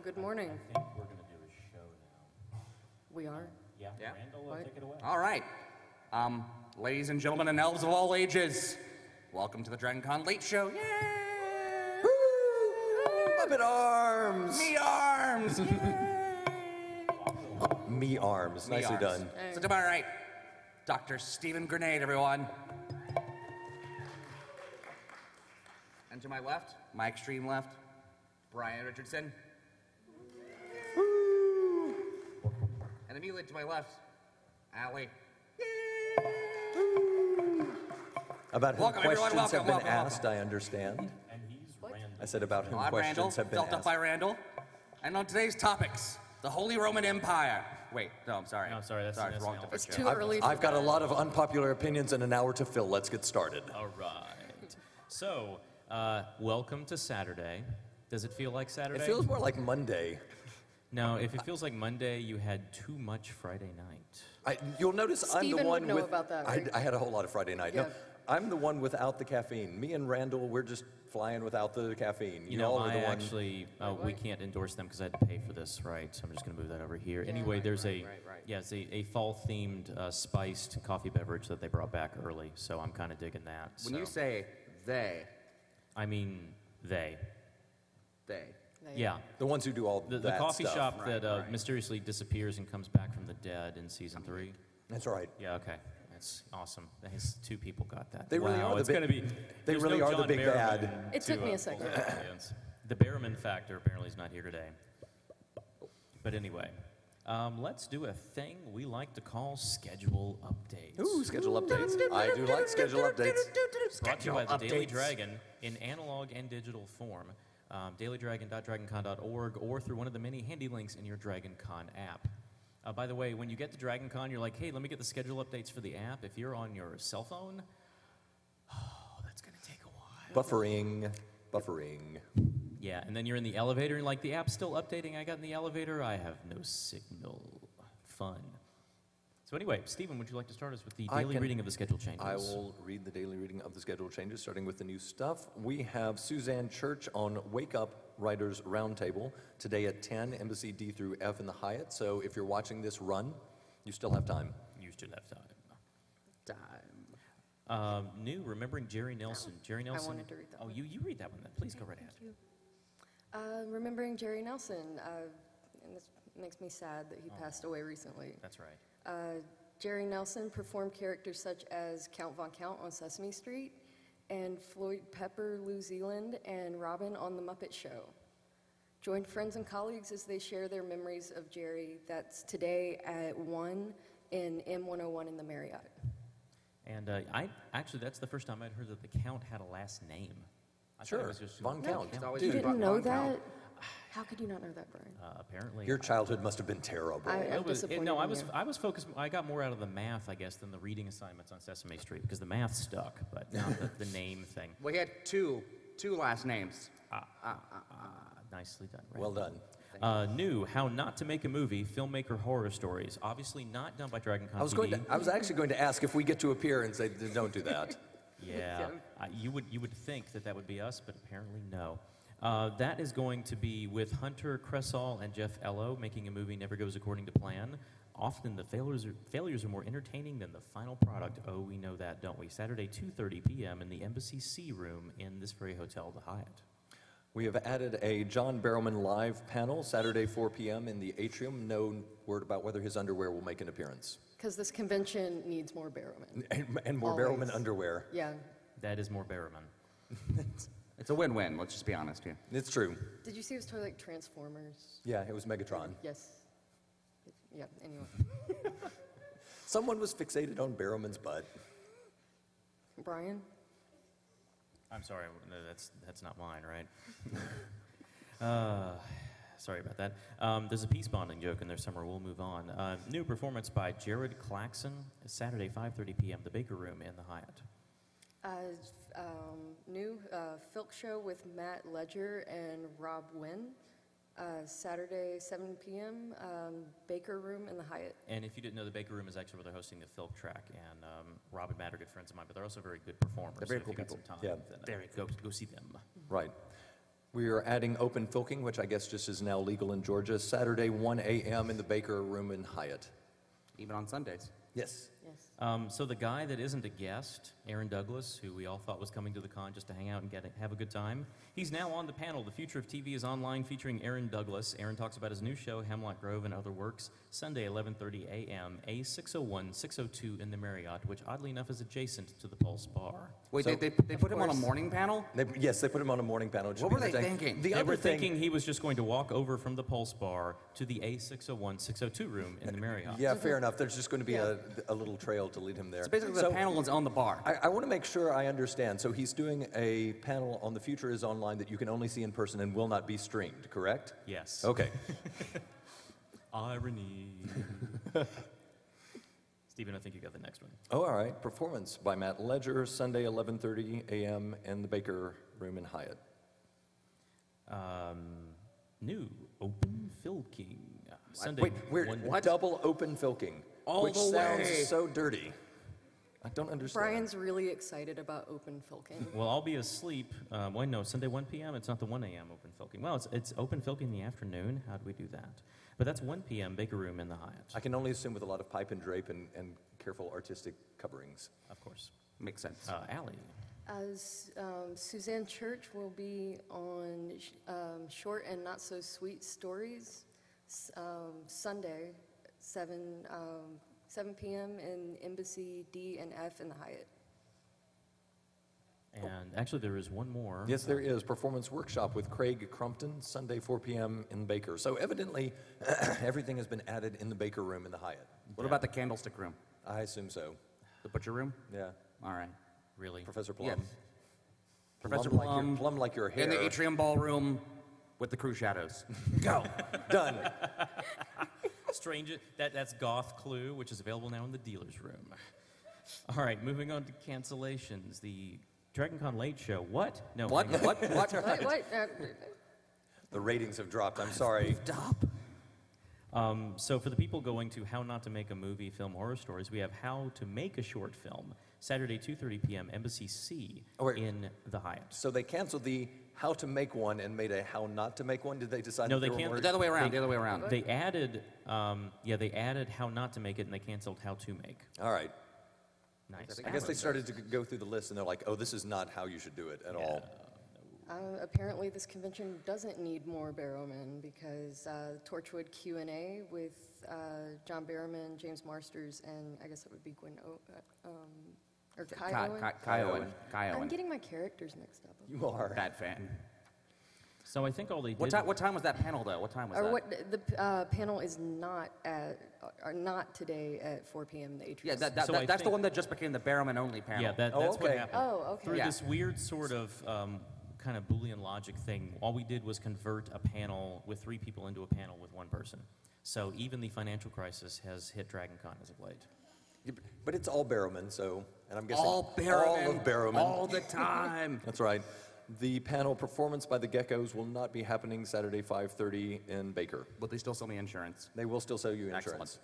Good morning. I think we're going to do a show now. We are? Yeah, Yeah. Randall, What? take it away. All right. Ladies and gentlemen and elves of all ages, welcome to the DragonCon Late Show. Yay! Puppet arms! Me arms! Me arms. Me Nicely arms. done. So to my right, Dr. Stephen Grenade, everyone. And to my left, my extreme left, Brian Richardson. And immediately to my left, Allie. About whom Welcome, everyone. questions have Welcome, been welcome, asked, I understand. And he's Randall. I said about whom I'm Randall, questions have been felt up asked. by Randall. And on today's topics, the Holy Roman Empire. Wait, no, I'm sorry. No, sorry, that's it's wrong. SNL. Different It's show. too early for I've got a that. lot of unpopular opinions and an hour to fill. Let's get started. All right. So, welcome to Saturday. Does it feel like Saturday? It feels more like Monday. No, if it feels like Monday, you had too much Friday night. You'll notice I'm Steven the one would know with. about that, right? I had a whole lot of Friday night. No, Yeah. I'm the one without the caffeine. Me and Randall, we're just flying without the caffeine. You know, all are I the one. actually, we Wait. can't endorse them because I had to pay for this, right? So I'm just going to move that over here. Anyway, there's right. it's a fall-themed spiced coffee beverage that they brought back early, so I'm kind of digging that. When so. you say they, I mean, they. they. Yeah. The ones who do all The that coffee stuff. shop Right, that right. mysteriously disappears and comes back from the dead in season 3. That's right. Yeah, okay. That's awesome. These 2 people got that. They really Wow, are the it's big- going to be. they there's really no are the John big Barrowman bad. It took to, me a second. pull that audience. The Barrowman factor apparently is not here today. But anyway, let's do a thing we like to call schedule updates. Ooh, schedule updates. I do like schedule updates. Brought to you by the Daily updates. Dragon in analog and digital form. dailydragon.dragoncon.org or through one of the many handy links in your DragonCon app. By the way, when you get to DragonCon, you're like, hey, let me get the schedule updates for the app. If you're on your cell phone, that's going to take a while. Buffering. Yeah, and then you're in the elevator and like, the app's still updating. I got in the elevator. I have no signal. Fun. So anyway, Stephen, would you like to start us with the daily reading of the schedule changes? I will read the daily reading of the schedule changes, starting with the new stuff. We have Suzanne Church on Wake Up Writers Roundtable today at 10, Embassy D through F in the Hyatt. So if you're watching this run, you still have time. You still have time. New, remembering Jerry Nelson. Jerry Nelson. wanted to read that Oh, one. you read that one then. Please go right ahead. Remembering Jerry Nelson, and this makes me sad that he passed away recently. That's right. Jerry Nelson performed characters such as Count Von Count on Sesame Street, and Floyd Pepper, New Zealand, and Robin on The Muppet Show. Join friends and colleagues as they share their memories of Jerry. That's today at 1 in M101 in the Marriott. And actually, that's the first time I'd heard that the Count had a last name. I thought Sure, it was just Von Count. It's always You been didn't know Von Count. that? How could you not know that, Brian? Apparently. Your childhood must have been terrible. I'm It was, disappointed no, I in was you. I was focused. I got more out of the math, I guess, than the reading assignments on Sesame Street because the math stuck, but not the name thing. Well, he had two last names. Nicely done. Right? Well done. New How Not to Make a Movie: Filmmaker Horror Stories. Obviously not done by DragonCon TV. I was actually going to ask if we get to appear and say, don't do that. Yeah, you would think that would be us, but apparently no. That is going to be with Hunter Cressall and Jeff Ello making a movie Never Goes According to Plan. Often the failures are more entertaining than the final product. Oh, we know that, don't we? Saturday, 2:30 p.m. in the Embassy C room in this very hotel, the Hyatt. We have added a John Barrowman live panel Saturday, 4 p.m. in the atrium. No word about whether his underwear will make an appearance. Because this convention needs more Barrowman. And more Always. Barrowman underwear. Yeah. That is more Barrowman. It's a win-win, let's just be honest here. It's true. Did you see his toy like Transformers? Yeah, it was Megatron. Yes. Yeah, anyway. Someone was fixated on Barrowman's butt. Brian? I'm sorry, no, that's not mine, right? Sorry about that. There's a peace bonding joke in there somewhere. We'll move on. New performance by Jared Claxon, Saturday, 5:30 p.m. The Baker Room in the Hyatt. New Filk show with Matt Ledger and Rob Wynn. Saturday, 7 p.m., Baker Room in the Hyatt. And if you didn't know, the Baker Room is actually where they're hosting the Filk track, and Rob and Matt are good friends of mine, but they're also very good performers. They're very so cool if you got people. some time, Yeah. then go see them. Right. We are adding open filking, which I guess just is now legal in Georgia, Saturday, 1 a.m. in the Baker Room in Hyatt. Even on Sundays. Yes. Yes. So the guy that isn't a guest, Aaron Douglas, who we all thought was coming to the con just to hang out and have a good time, he's now on the panel. The Future of TV is online, featuring Aaron Douglas. Aaron talks about his new show, Hemlock Grove and Other Works, Sunday, 11:30 a.m., A601, 602 in the Marriott, which oddly enough is adjacent to the Pulse Bar. Wait, So- they put him on a morning panel? Yes, they put him on a morning panel. It should What be were they the day. thinking? The They other were thing, thinking he was just going to walk over from the Pulse Bar to the A601, 602 room in the Marriott. yeah, fair enough. There's just going to be a little trail to lead him there. So basically, the panel is on the bar. I want to make sure I understand. So he's doing a panel on The Future is Online that you can only see in person and will not be streamed, correct? Yes. Okay. Irony. Stephen, I think you got the next one. Oh, all right. Performance by Matt Ledger, Sunday, 11:30 a.m. in the Baker Room in Hyatt. New Open Filking. Sunday. Wait, we're What? double open filking, All which the sounds way. so dirty. I don't understand. Brian's really excited about open filking. Well, I'll be asleep. Wait, no, Sunday 1 p.m. It's not the 1 a.m. Open Filking. Well, it's Open Filking in the afternoon. How do we do that? But that's 1 p.m. Baker Room in the Hyatt. I can only assume with a lot of pipe and drape and careful artistic coverings. Of course. Makes sense. Allie. As Suzanne Church will be on Short and Not So Sweet Stories, Sunday, 7 p.m. in Embassy D and F in the Hyatt. And actually, there is one more. Yes, there is. Performance workshop with Craig Crumpton, Sunday, 4 p.m. in Baker. So evidently, everything has been added in the Baker Room in the Hyatt. What about the candlestick room? I assume so. The butcher room? Yeah. All right. Really? Professor Plum. Yes. Professor Plum like Plum. your, Plum like your hair. In the atrium ballroom with the crew shadows. Go. Done. Strange. That's Goth Clue, which is available now in the dealer's room. All right, moving on to cancellations. The DragonCon Late Show. What? No. What? hang on. What? What? What? The ratings have dropped. I'm sorry. Stop. So for the people going to How Not to Make a Movie, Film Horror Stories, we have How to Make a Short Film, Saturday, 2:30 p.m., Embassy C Oh, wait. in the Hyatt. So they canceled the how to make one and made a how not to make one? Did they decide No, that they there were can't- more- The other way around. The other way around. They added, they added How Not to Make It, and they canceled How to Make. All right. Nice. I guess they started to go through the list and they're like, oh, this is not how you should do it at all. Apparently, this convention doesn't need more Barrowmen because Torchwood Q&A with John Barrowman, James Marsters, and I guess it would be or Kai Owen. Kai Owen. Kai I'm Owen. getting my characters mixed up. You are. Bad fan. So I think all they did. What time was that panel, though? What time was Or that? what the panel is not not today at 4 p.m. in the Yeah, Atrium. that's So I the think- one that just became the Barrowman only panel. Yeah, that's Oh, what okay. happened. Oh, okay. Through Yeah. this weird sort of kind of Boolean logic thing, all we did was convert a panel with 3 people into a panel with 1 person. So even the financial crisis has hit DragonCon as of late. But it's all Barrowman, so, and I'm guessing All Barrowman. all of Barrowman. All the time. That's right. The panel performance by the Geckos will not be happening Saturday, 5:30 in Baker. But they still sell me insurance. They will still sell you Excellent. insurance.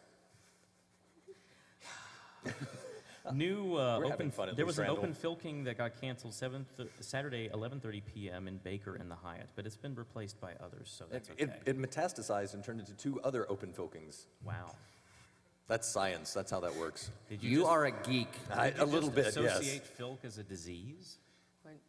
New having open. fun at There least, was an Randall. open filking that got canceled Saturday, 11:30 p.m. in Baker in the Hyatt, but it's been replaced by others, so that's okay. It metastasized and turned into 2 other open filkings. Wow. That's science. That's how that works. Did You just- are a geek. did you A little just bit, yes. associate filk as a disease? Right.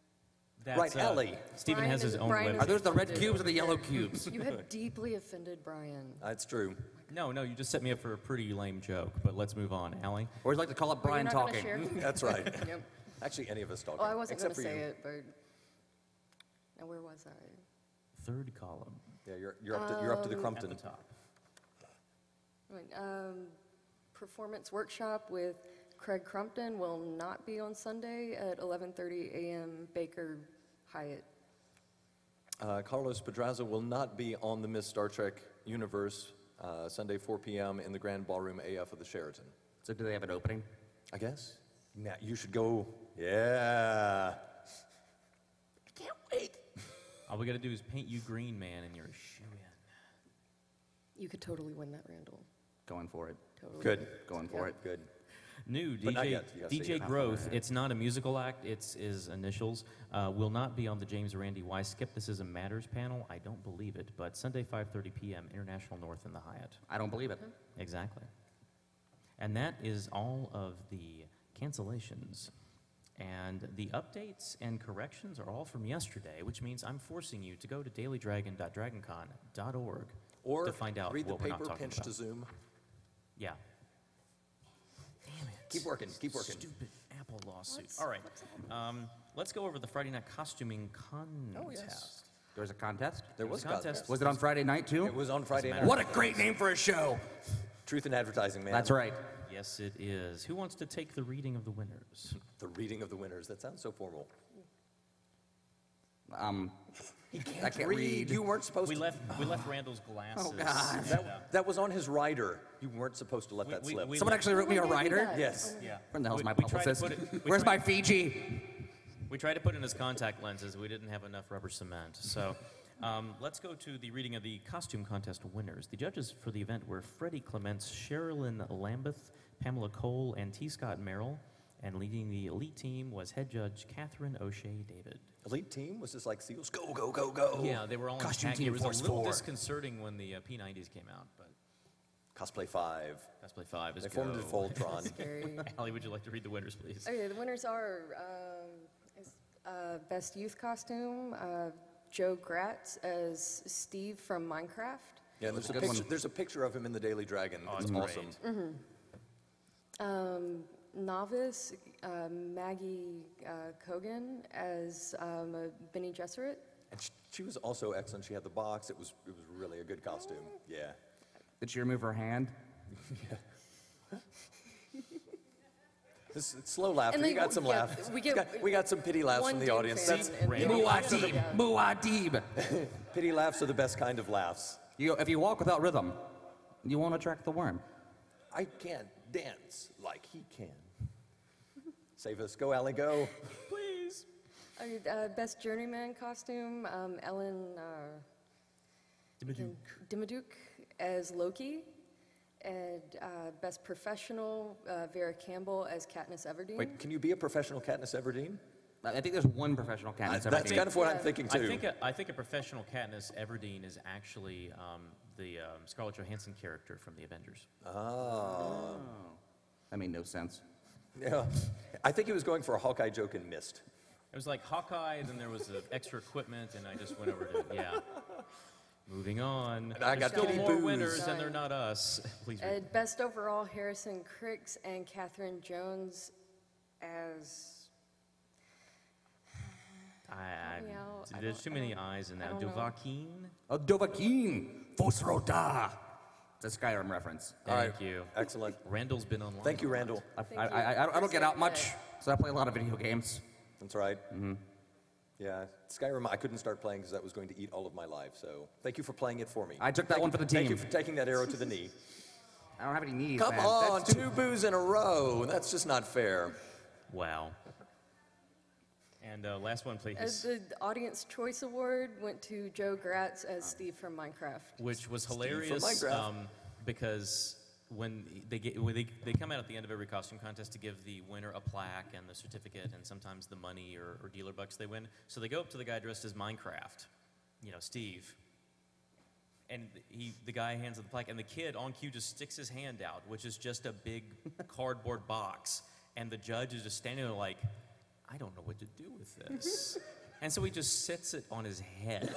That's, Right, Ellie. Stephen Brian has his is- own Brian web. Are those the red Offended. cubes or the yellow cubes? You have deeply offended Brian. That's true. No, you just set me up for a pretty lame joke, but let's move on. Allie? Or as I like to call it, But you're Brian not gonna talking. share? That's right. Yep. Actually, any of us talking. Oh, I wasn't going except to for say you. it, but now where was I? Third column Yeah, you're up to the at Crumpton. the top. Right, performance workshop with Craig Crumpton will not be on Sunday at 11:30 a.m. Baker Hyatt. Carlos Pedraza will not be on the Miss Star Trek universe Sunday, 4 p.m. in the Grand Ballroom AF of the Sheraton. So do they have an opening? I guess. Now you should go. Yeah. I can't wait. All we got to do is paint you Green Man, and you're a shoe-in. You could totally win that, Randall. Going for it. Totally. Good. Going for it. Good. New But not DJ yet. You gotta say DJ it. Growth. It's not a musical act. It's his initials. Will not be on the James Randi Why Skepticism Matters panel. I don't believe it. But Sunday 5:30 p.m. International North in the Hyatt. I don't believe it. Exactly. And that is all of the cancellations. And the updates and corrections are all from yesterday, which means I'm forcing you to go to dailydragon.dragoncon.org Or to find out read the what we're not paper talking pinch about. to Zoom. Yeah. Damn it. Keep working, keep working. Stupid Apple lawsuit. All right. Let's go over the Friday night costuming contest. Oh, yes. There was a contest? There was a a contest. contest. Was it on Friday night, too? It was on Friday matter. night. What a great name for a show! Truth in advertising, man. That's right. Yes, it is. Who wants to take the reading of the winners? The reading of the winners. That sounds so formal. I can't read. You weren't supposed We to. left Randall's glasses. Oh, God. That was on his rider. You weren't supposed to let that slip. Someone actually wrote me a Who gave you writer? that? Yes. Yeah. Where the hell's my We tried to publicist? put it- we Where's tried- my Fiji? We tried to put in his contact lenses. We didn't have enough rubber cement. So let's go to the reading of the costume contest winners. The judges for the event were Freddie Clements, Sherilyn Lambeth, Pamela Cole, and T. Scott Merrill. And leading the elite team was head judge Catherine O'Shea David. Elite team was just like SEALs. Go, go, go, go. Yeah, they were all Costume in team It was force a little 4. disconcerting when the P90s came out, but Cosplay 5. Cosplay 5 is They formed a go. Voltron. Scary. Allie, would you like to read the winners, please? Okay, the winners are Best Youth Costume, Joe Gratz as Steve from Minecraft. Yeah, That's a good one. there's a picture of him in the Daily Dragon. Oh, it's that's awesome. great. Novice, Maggie Kogan as Benny Gesserit. And she was also excellent. She had the box. It was really a good costume. Yeah. Did she remove her hand? This it's slow laughter. And You they- got some yeah, laughs. we get some pity laughs one from the Doom audience. fan That's and Randy. then- Muad'Dib! Yeah. Muad'Dib! pity laughs are the best kind of laughs. If you walk without rhythm, you won't attract the worm. I can't dance like he can. Save us. Go, Allie, go. Please. Okay, Best Journeyman Costume, Ellen Dimaduke as Loki. And Best Professional, Vera Campbell as Katniss Everdeen. Wait, can you be a professional Katniss Everdeen? I think there's one professional Katniss That's Everdeen. kind of what I'm Yeah. thinking, too. I think a professional Katniss Everdeen is actually the Scarlett Johansson character from the Avengers. Oh. That made no sense. Yeah. I think he was going for a Hawkeye joke and missed. It was like Hawkeye, and then there was extra equipment, and I just went over to yeah. Moving on. And I got There's still Kitty more Boos. winners, and they're not us. Please read. Best Overall, Harrison Cricks and Catherine Jones as... help me out. I There's don't- too I many don't- eyes in I that. don't know. Dovahkiin. Dovahkiin! Fosroda! It's a Skyrim reference. All right. Thank you. Excellent. Randall's been online. Thank you, Randall. I don't get out much, so I play a lot of video games. That's right. Mm-hmm. Yeah, Skyrim, I couldn't start playing because that was going to eat all of my life. So thank you for playing it for me. I took that Thank one you- for the Thank you team. for taking that arrow to the knee. I don't have any knees, Come man. on, That's too... 2 boos in a row. That's just not fair. Wow. And last one, please. The Audience Choice Award went to Joe Gratz as Steve from Minecraft. Which was from hilarious Minecraft. Because when they come out at the end of every costume contest to give the winner a plaque and the certificate and sometimes the money or dealer bucks they win. So they go up to the guy dressed as Minecraft, Steve. And the guy hands him the plaque, and the kid on cue just sticks his hand out, which is just a big cardboard box. And the judge is just standing there like, I don't know what to do with this. And so he just sits it on his head.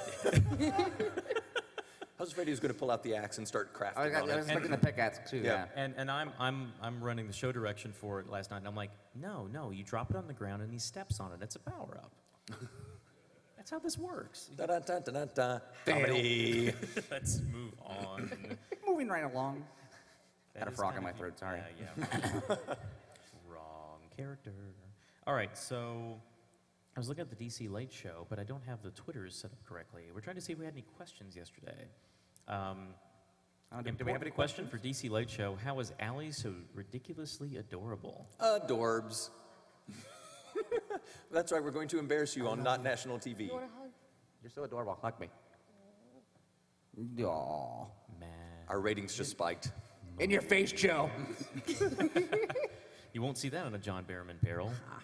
I was afraid he was going to pull out the axe and start crafting I on was it. looking at the pickaxe, too, Yeah. yeah. And I'm running the show direction for it last night, and I'm like, no, you drop it on the ground and he steps on it. It's a power up. That's how this works. Da-da-da-da-da-da. Comedy. Let's move on. Moving right along. That Had a is frog in kind my of- throat, sorry. Yeah. Wrong character. All right, so I was looking at the DC Late Show, but I don't have the Twitters set up correctly. We're trying to see if we had any questions yesterday. Do we have any question questions? for DC Late Show? How is Allie so ridiculously adorable? Adorbs. That's right, we're going to embarrass you on not national TV. You want a hug? You're so adorable. Hug me. Aw. Man. Our ratings just spiked. In your face, Joe. You won't see that on a John Barrowman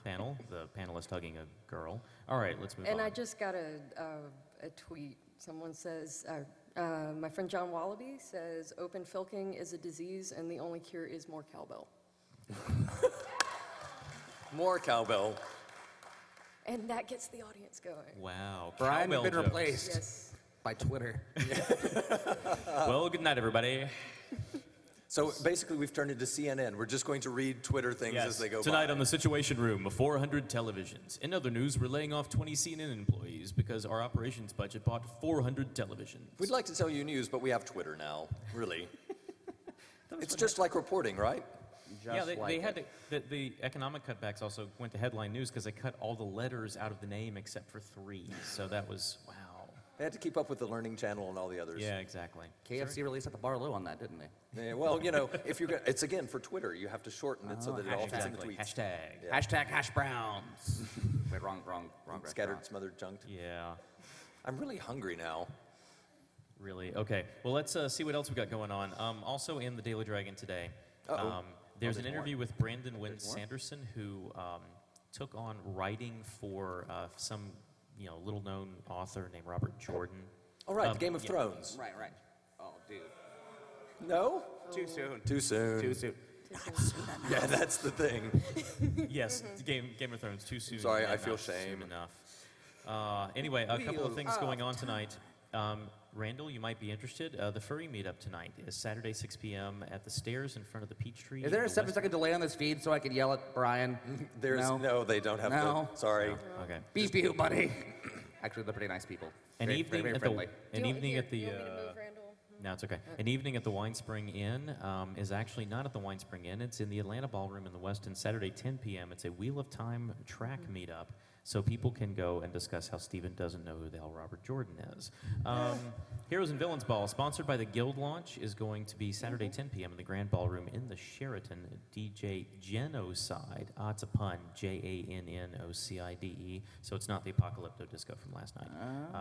panel, the panelist hugging a girl. All right, let's move on. And I just got a tweet. Someone says, my friend John Wallaby says, open filking is a disease and the only cure is more cowbell. More cowbell. And that gets the audience going. Wow. Brian has cowbell been jokes. replaced Yes. by Twitter. Well, good night, everybody. So basically, we've turned into CNN. We're just going to read Twitter things as they go Tonight by. on the Situation Room, 400 televisions. In other news, we're laying off 20 CNN employees because our operations budget bought 400 televisions. We'd like to tell you news, but we have Twitter now, really. It's just like reporting, right? Yeah, they had the economic cutbacks also went to headline news because they cut all the letters out of the name except for 3. So that was, wow. They had to keep up with the Learning Channel and all the others. Yeah, exactly. KFC released at the bar low on that, didn't they? Yeah, well, you know, if you're gonna, it's again for Twitter. You have to shorten it so that it all fits in the Exactly. tweets. Hashtag. Yeah. Hashtag hash browns. Wait, wrong Scattered, restaurant. smothered, chunked. Yeah, I'm really hungry now. really. Okay, well, let's see what else we got going on. Also in the Daily Dragon today, Uh-oh. there's there's an interview more. with Brandon Wynn There's more? Sanderson, who took on writing for some, little-known author named Robert Jordan. All right, Game of yeah. Thrones. Right. Oh, dude. No? Too soon. Too soon. Too soon. Yeah, that's the thing. Yes, Game of Thrones, too soon. Sorry, and I feel not soon shame. enough. Anyway, a couple of things going on tonight. Randall, you might be interested. The furry meetup tonight is Saturday, 6 p.m. at the stairs in front of the Peachtree. Is there a in the 7-second delay on this feed so I can yell at Brian? There's no, they don't have No. to. Sorry. Okay. Beep you, buddy. Actually, they're pretty nice people. An Very- evening very at friendly. an evening at the. You want me to move, Randall? No, it's okay. An evening at the Wine Spring Inn is actually not at the Wine Spring Inn. It's in the Atlanta Ballroom in the West. And Saturday, 10 p.m. It's a Wheel of Time track meetup, so people can go and discuss how Steven doesn't know who the hell Robert Jordan is. Heroes and Villains Ball, sponsored by the Guild Launch, is going to be Saturday, 10 p.m. in the Grand Ballroom in the Sheraton. DJ Genocide, it's a pun, Jannocide, so it's not the Apocalypto Disco from last night.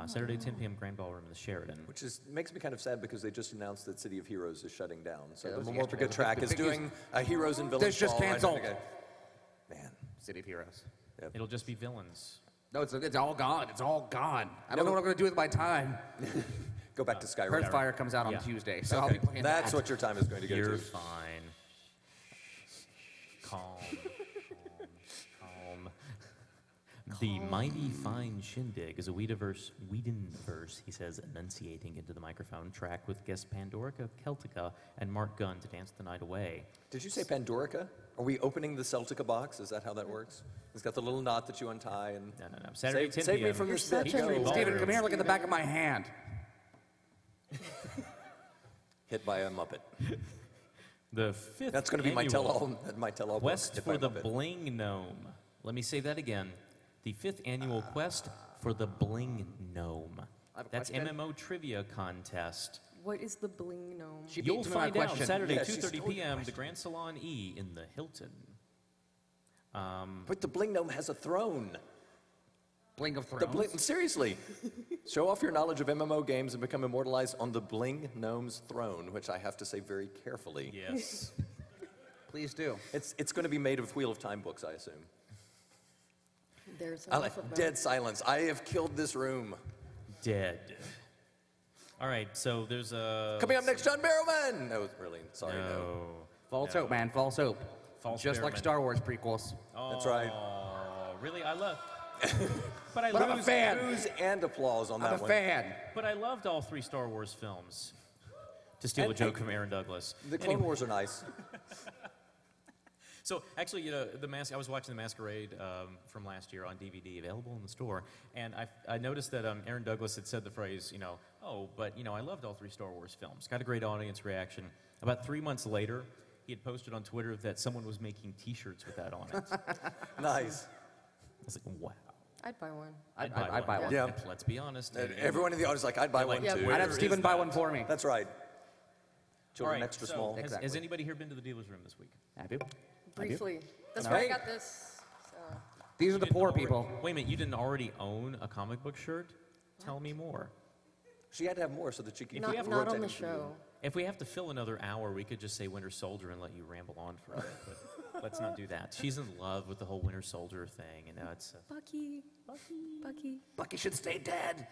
Saturday, 10 p.m. Grand Ballroom in the Sheraton. Which makes me kind of sad because they just announced that City of Heroes is shutting down. So Yeah, the that was Memorial yesterday. Good Track is Big news. doing a Heroes and Villains That's just Ball. canceled. Man. City of Heroes. It'll just be villains. No, it's all gone. It's all gone. I don't know what I'm going to do with my time. Go back to Skyrim. Earthfire comes out on Yeah. Tuesday, so I'll be playing That's that. what your time is going to go You're to. fine. Calm. The Mighty Fine Shindig is a Whedonverse, he says, enunciating into the microphone, track with guest Pandorica Celtica and Mark Gunn to dance the night away. Did you say Pandorica? Are we opening the Celtica box? Is that how that works? It's got the little knot that you untie and... No. Saturday, 10 Save p.m. me from this You're bit. such a Go. Steven, Steven, come here, look at the back of my hand. Hit by a Muppet. The fifth That's going to be my annual tell-all book. Quest Hit by for a the Muppet. Bling Gnome. Let me say that again. The 5th annual quest for the Bling Gnome. I have a That's question. MMO trivia contest. What is the bling gnome? She You'll beat me to my find out question. Saturday, Yeah, she 2:30 stole your p.m. the question. Grand Salon E in the Hilton. But the Bling Gnome has a throne. Bling of The Thrones. Seriously. Show off your knowledge of MMO games and become immortalized on the Bling Gnome's throne, which I have to say very carefully. Yes. Please do. It's going to be made of Wheel of Time books, I assume. There's I enough of them. dead silence. I have killed this room. Dead. All right, so there's a... Coming up next, John Barrowman. No, really, sorry, no. No. False No. hope, man. False hope. False Just like Bearman. Star Wars prequels. That's right. Oh, really? I love... But I But I'm a lose- fan. Booze and applause on I'm that a one. fan. But I loved all 3 Star Wars films. To steal a And- joke from Aaron Douglas. The Clone Anyway. Wars are nice. So actually, I was watching The Masquerade from last year on DVD, available in the store, and I noticed that Aaron Douglas had said the phrase, I loved all 3 Star Wars films. Got a great audience reaction. About 3 months later, he had posted on Twitter that someone was making T-shirts with that on it. I Nice. was like, wow. I'd buy one. I'd buy one. Yeah. And let's be honest. And everyone in the audience is like, I'd buy one Yeah, too. where I'd have is Steven buy that? one for me. That's right. All Children right, extra so small. Has Exactly. anybody here been to the dealer's room this week? Have you? Briefly. That's All why I right. got this. So. These are the You didn't poor already- people. Wait a minute, you didn't already own a comic book shirt? Tell me more. She had to have more so that she could Not, have not rotate on the them for you. show. If we have to fill another hour, we could just say Winter Soldier and let you ramble on for a bit. But Let's not do that. She's in love with the whole Winter Soldier thing, and now it's Bucky. Bucky. Bucky should stay dead.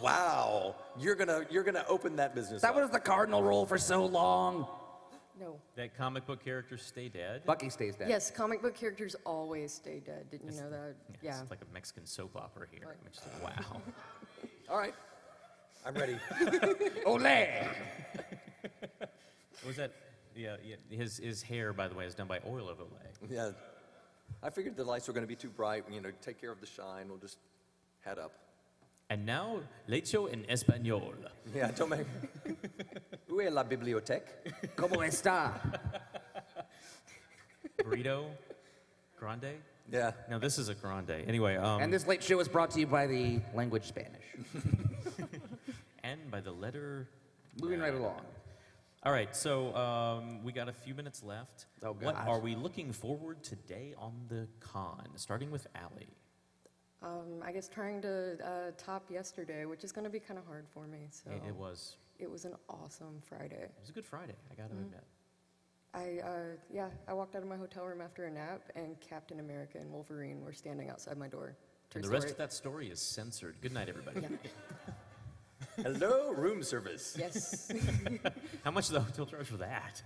Wow, you're gonna open that business That up. was the cardinal rule for so long. No. that comic book characters stay dead. Bucky stays dead. Yes, comic book characters always stay dead. Didn't you know that? Yeah. It's like a Mexican soap opera here. Right. I'm just like, wow. All right, I'm ready. Olé! Was that? Yeah. His hair, by the way, is done by Oil of Olay. Yeah, I figured the lights were going to be too bright. Take care of the shine. We'll just head up. And now, Lecho en Español. Yeah, don't make. Où est la bibliothèque? ¿Cómo está? Burrito, grande. Yeah. No, this is a grande. Anyway, And this late show is brought to you by the language Spanish. and by the letter. Moving right along. All right, so we got a few minutes left. Oh, What gosh. are we looking forward today on the con? Starting with Allie. I guess trying to top yesterday, which is going to be kind of hard for me. So It was an awesome Friday. it was a good Friday, I got to admit. I walked out of my hotel room after a nap, and Captain America and Wolverine were standing outside my door. True And the rest story. of that story is censored. Good night, everybody. Yeah. Hello, room service. Yes. How much did the hotel charge for that?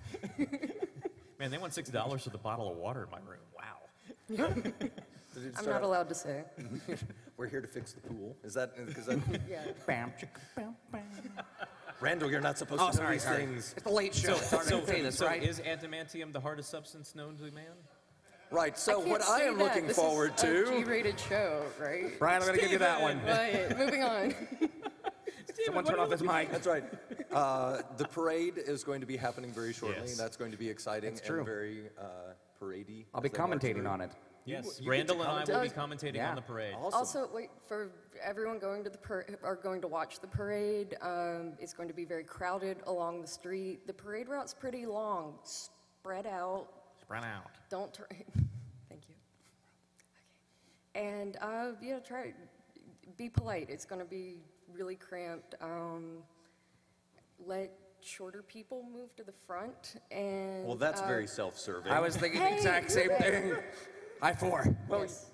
Man, they want $6 for the bottle of water in my room. Wow. I'm not allowed to say. We're here to fix the pool. Is that because that? Yeah. Bam, chicka, bam, bam. Randall, you're not supposed Oh, to know sorry, these sorry. things. It's the late show. It's hard to say this, so right? is adamantium the hardest substance known to man? Right. So can't what I say am that. looking This forward is a to. G-rated show, right? Brian, I'm going to give you that one. Right. Moving on. Someone turn off his mic. That's right. The parade is going to be happening very shortly. Yes. That's going to be exciting That's true. and very paradey. I'll be as they march commentating through. on it. Yes. you get Randall to and I will be commentating Yeah. on the parade. Awesome. Also, wait, for everyone going to going to watch the parade, it's going to be very crowded along the street. The parade route's pretty long, spread out. Spread out. Don't turn. Thank you. Okay. And try be polite. It's going to be really cramped. Let shorter people move to the front, and Well, that's very self-serving. I was thinking the Hey, exact same thing. High four. Well, yes.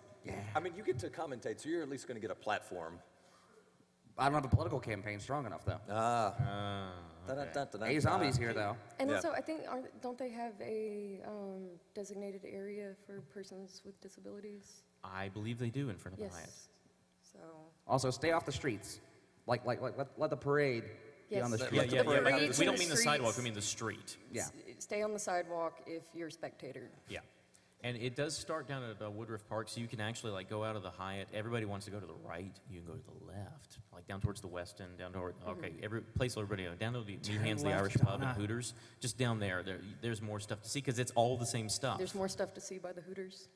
I mean, you get to commentate, so you're at least going to get a platform. I don't have a political campaign strong enough, though. Da-da-da-da-da. A zombie's here, though. And Yeah. also, I think don't they have a designated area for persons with disabilities? I believe they do in front of the Hyatt. Yes. So Also, stay off the streets. Let the parade be on the Yes. street. Yeah. The parade's We in don't the mean the sidewalk, streets. we mean the street. Yeah. stay on the sidewalk if you're a spectator. Yeah. And it does start down at Woodruff Park, so you can actually go out of the Hyatt. Everybody wants to go to the right. You can go to the left, down towards the West End, down toward, okay, every place everybody, down to the New Hands, the left, Irish Pub, and Donna. Hooters. Just down there's more stuff to see because it's all the same stuff. There's more stuff to see by the Hooters.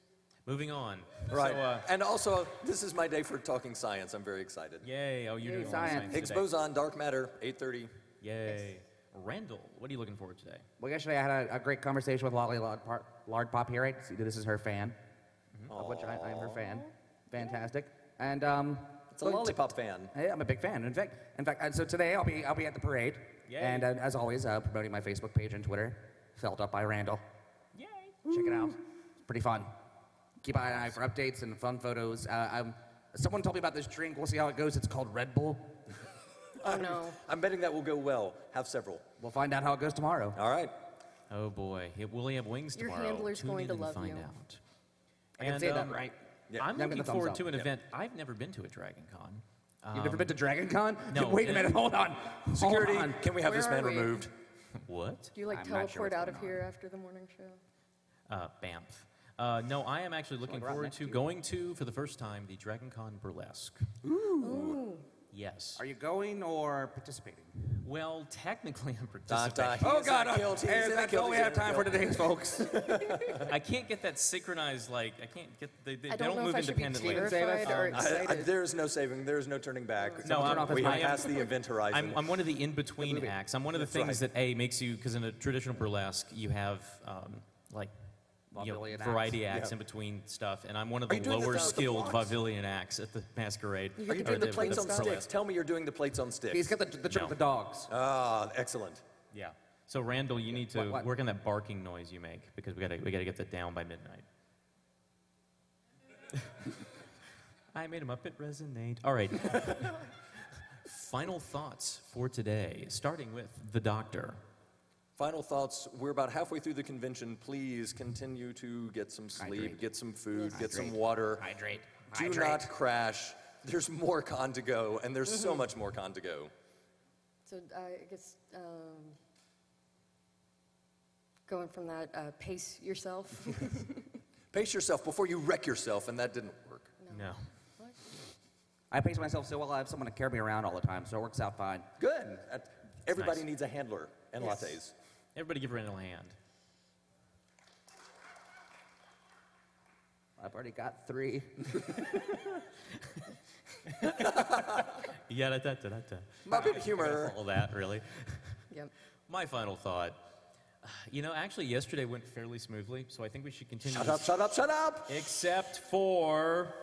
Moving on. Right. So, And also, this is my day for talking science. I'm very excited. yay. Oh, you're Yay, doing all the science. science Higgs today. boson, dark matter, 8:30. Yay. Randall, what are you looking forward to today? Well, yesterday I had a great conversation with Lolly Lard Pop here, right? See, this is her fan, of which I am her fan. Fantastic. And It's a lollipop fan. hey, I'm a big fan. In fact, so today I'll be at the parade, Yay. and as always, promoting my Facebook page and Twitter, felt up by Randall. Yay. Check it out. It's pretty fun. Keep an eye for updates and fun photos. Someone told me about this drink. We'll see how it goes. It's called Red Bull. Oh no. I'm betting that will go well. Have several. We'll find out how it goes tomorrow. All right. Oh boy, will he have wings Your tomorrow? handler's Tune going in to and love find you. out. I can say that, right? Yeah. I'm Yeah, I'm looking gonna thumbs forward up. to an Yeah. event. I've never been to a DragonCon. You've never been to DragonCon? no, Wait a uh, minute. Hold on. Security, Hold on. can we have this Where man are we? removed? What? Do you I'm not sure teleport what's out of going here after the morning show? Banff. No, I am actually looking like right forward next to to you. going to, for the first time, the DragonCon Burlesque. Ooh. Yes. Are you going or participating? Well, technically I'm Da, participating. da. He's in the kilt, he's in the that's kilt, all we he's have in the time for kilt. today, folks. I can't get that synchronized, I can't get, they I don't don't know move if I should be independently. terrified or excited. There is no saving. There is no turning back. No, turn off his we mic. have passed the event horizon. I'm one of the in-between acts. I'm one of the things right. that makes you, because in a traditional burlesque, you have Vaudevillian acts. variety acts Yeah. in between stuff, and I'm one of Are the you doing the lower blocks? skilled vaudevillian acts at the masquerade. You Are you Or doing the the plates on stuff? sticks? Tell me you're doing the plates on sticks. He's got the trick No. with the dogs. Ah, excellent. Yeah. So Randall, you need to What? work on that barking noise you make because we gotta get that down by midnight. I made a Muppet resonate. All right. Final thoughts for today, starting with the doctor. Final thoughts. We're about halfway through the convention. Please continue to get some sleep, Hydrate. get some food, Yes. get some Hydrate. water. Hydrate. Do not crash. There's more con to go, and there's so much more con to go. So I guess going from that, pace yourself. Pace yourself before you wreck yourself, and that didn't work. No. What? I pace myself so well I have someone to carry me around all the time, so it works out fine. Good. Everybody nice. needs a handler and Yes. lattes. Everybody give Randall a hand. I've already got 3. Yeah-da-da-da-da-da. Muppet humor. All that, really. Yep. My final thought. You know, actually, yesterday went fairly smoothly, so I think we should continue. Shut up, shut up, shut up! Except for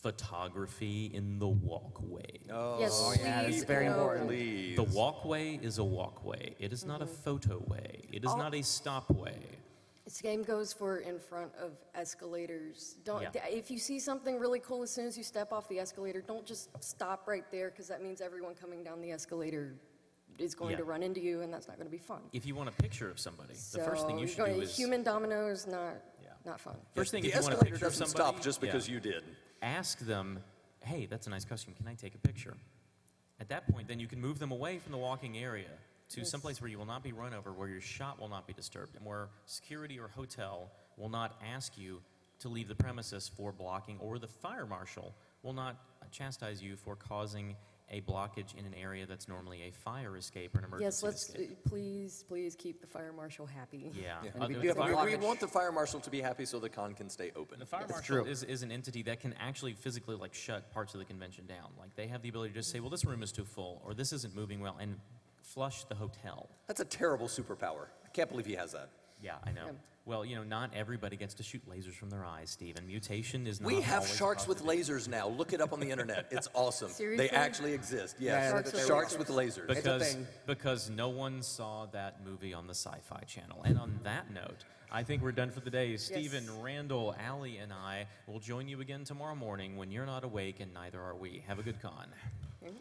photography in the walkway. Yes, Oh, yeah, please, it's very no. important. Please. The walkway is a walkway. It is not a photo way. It is not a stop way. This game goes for in front of escalators. Don't. Yeah. If you see something really cool as soon as you step off the escalator, don't just stop right there because that means everyone coming down the escalator is going Yeah. to run into you, and that's not going to be fun. If you want a picture of somebody, the first thing you should do is human dominoes, not Yeah. not fun. first thing The if you want a escalator picture of doesn't somebody, stop just because you did. ask them, "Hey, that's a nice costume. Can I take a picture?" At that point, then you can move them away from the walking area to someplace where you will not be run over, where your shot will not be disturbed, and where security or hotel will not ask you to leave the premises for blocking, or the fire marshal will not chastise you for causing a blockage in an area that's normally a fire escape or an emergency Yes, let's escape. please keep the fire marshal happy. Yeah. And if you The do have a fire- We blockage- want the fire marshal to be happy so the con can stay open. The fire That's marshal true. is an entity that can actually physically like shut parts of the convention down. Like they have the ability to just say, well, this room is too full, or this isn't moving well, and flush the hotel. That's a terrible superpower. I can't believe he has that. Yeah, I know. Yeah. Well, you know, not everybody gets to shoot lasers from their eyes, Stephen. Mutation is not We have always sharks with positive. lasers now. Look it up on the internet. It's awesome. Seriously? They actually exist. Yeah, Yes. Sharks with Sharks lasers. with lasers. It's a Because, thing. because no one saw that movie on the Sci-Fi Channel. And on that note, I think we're done for the day. Stephen, Randall, Allie, and I will join you again tomorrow morning when you're not awake, and neither are we. Have a good con.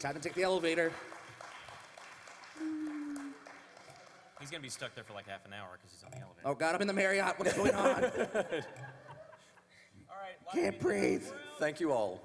Time to take the elevator. He's going to be stuck there for like half an hour because he's on the elevator. Oh, God, I'm in the Marriott. What's going on? All right. Can't breathe. Thank you all.